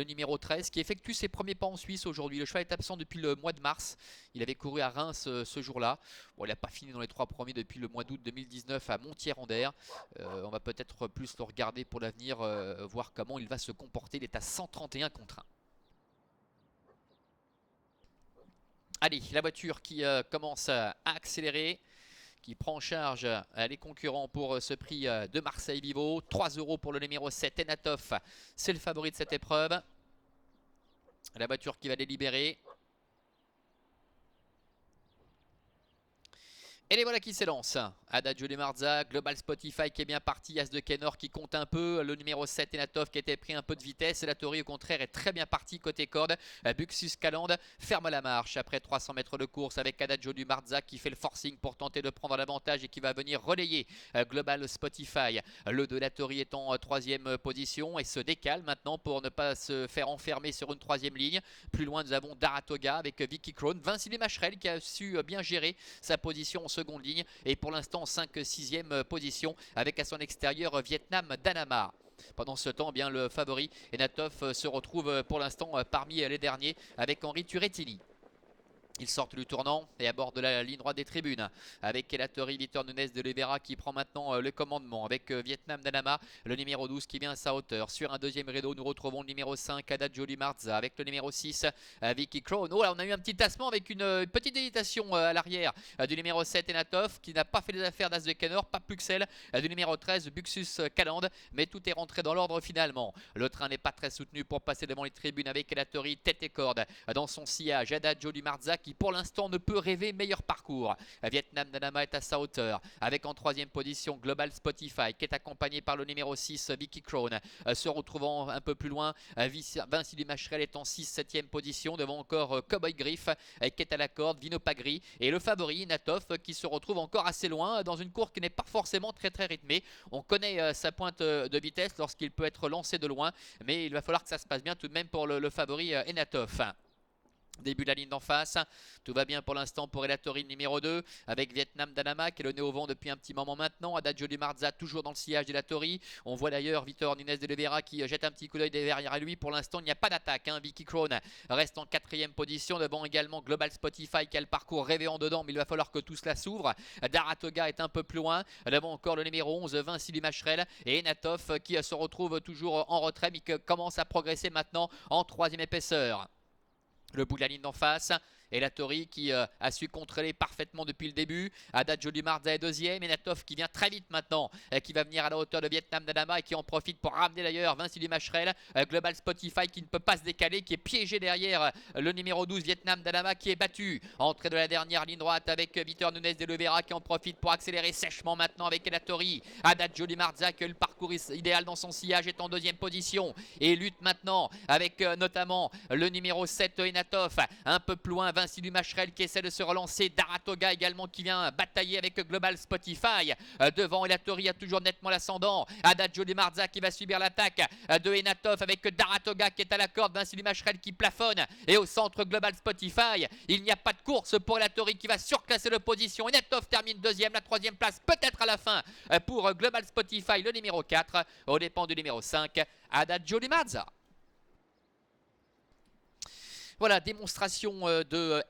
Le numéro 13 qui effectue ses premiers pas en Suisse aujourd'hui. Le cheval est absent depuis le mois de mars. Il avait couru à Reims ce jour-là. Bon, il n'a pas fini dans les 3 premiers depuis le mois d'août 2019 à Montier-en-Der. On va peut-être plus le regarder pour l'avenir, voir comment il va se comporter. Il est à 131 contre 1. Allez, la voiture qui commence à accélérer, qui prend en charge les concurrents pour ce prix de Marseille Vivo. 3 € pour le numéro 7, Enatov. C'est le favori de cette épreuve. La voiture qui va les libérer. Et les voilà qui s'élancent. Adagio di Marza, Global Spotify qui est bien parti, As de Kenor qui compte un peu, le numéro 7 Enatov qui était pris un peu de vitesse, et la Tori au contraire est très bien parti côté corde. Buxus Calande ferme la marche après 300 mètres de course avec Adagio di Marza qui fait le forcing pour tenter de prendre l'avantage et qui va venir relayer Global Spotify. Le de la Tori est en 3e position et se décale maintenant pour ne pas se faire enfermer sur une 3e ligne. Plus loin nous avons Daratoga avec Vicky Krone, Vincile Macherel qui a su bien gérer sa position en seconde ligne et pour l'instant en 5-6e position avec à son extérieur Vietnam Danama. Pendant ce temps, bien le favori Enatov se retrouve pour l'instant parmi les derniers avec Henri Turettini. Ils sortent du tournant et abordent la ligne droite des tribunes avec Elatori Vitor Nunes de Oliveira qui prend maintenant le commandement avec Vietnam Danama, le numéro 12 qui vient à sa hauteur. Sur un deuxième rideau, nous retrouvons le numéro 5 Adagio di Marza avec le numéro 6 Vicky Krone. Oh là, on a eu un petit tassement avec une petite hésitation à l'arrière du numéro 7 Enatov qui n'a pas fait les affaires d'As de Kenor, pas plus que celle du numéro 13 Buxus Calande, mais tout est rentré dans l'ordre finalement. Le train n'est pas très soutenu pour passer devant les tribunes avec Elatori tête et corde dans son sillage. Adagio di Marza qui pour l'instant ne peut rêver meilleur parcours. Vietnam Danama est à sa hauteur avec en 3e position Global Spotify qui est accompagné par le numéro 6 Vicky Krone. Se retrouvant un peu plus loin, Vincile Macherel est en 6-7e position devant encore Cowboy Griff qui est à la corde, Vino Pagri et le favori Enatov qui se retrouve encore assez loin dans une course qui n'est pas forcément très rythmée. On connaît sa pointe de vitesse lorsqu'il peut être lancé de loin, mais il va falloir que ça se passe bien tout de même pour le favori Enatov. Début de la ligne d'en face, tout va bien pour l'instant pour Elatori numéro 2 avec Vietnam Danama qui est le nez au vent depuis un petit moment maintenant. Adagio di Marza toujours dans le sillage d'Elatori. On voit d'ailleurs Vitor Nunes de Oliveira qui jette un petit coup d'œil derrière lui. Pour l'instant il n'y a pas d'attaque, Vicky Krone reste en 4e position devant également Global Spotify qui a le parcours rêvé en dedans, mais il va falloir que tout cela s'ouvre. Daratoga est un peu plus loin devant encore le numéro 11 Vincile Macherel et Enatov qui se retrouve toujours en retrait mais qui commence à progresser maintenant en 3e épaisseur. Le bout de la ligne d'en face, Elatori qui a su contrôler parfaitement depuis le début. Adagio di Marza est 2e. Enatov qui vient très vite maintenant, qui va venir à la hauteur de Vietnam Danama et qui en profite pour ramener d'ailleurs Vincile Macherel. Global Spotify qui ne peut pas se décaler, qui est piégé derrière le numéro 12 Vietnam Danama qui est battu. Entrée de la dernière ligne droite avec Vitor Nunes de Oliveira qui en profite pour accélérer sèchement maintenant avec Elatori. Adagio di Marza que le parcours idéal dans son sillage est en 2e position et lutte maintenant avec notamment le numéro 7 Enatov. Un peu plus loin Vincile Macherel qui essaie de se relancer. Daratoga également qui vient batailler avec Global Spotify. Devant Elatori a toujours nettement l'ascendant. Adagio di Marza qui va subir l'attaque de Enatov avec Daratoga qui est à la corde. Vincile Macherel qui plafonne. Et au centre Global Spotify, il n'y a pas de course pour Elatori qui va surclasser l'opposition. Enatov termine 2e, la 3e place peut-être à la fin pour Global Spotify, le numéro 4, au dépens du numéro 5, Adagio di Marza. Voilà, démonstration de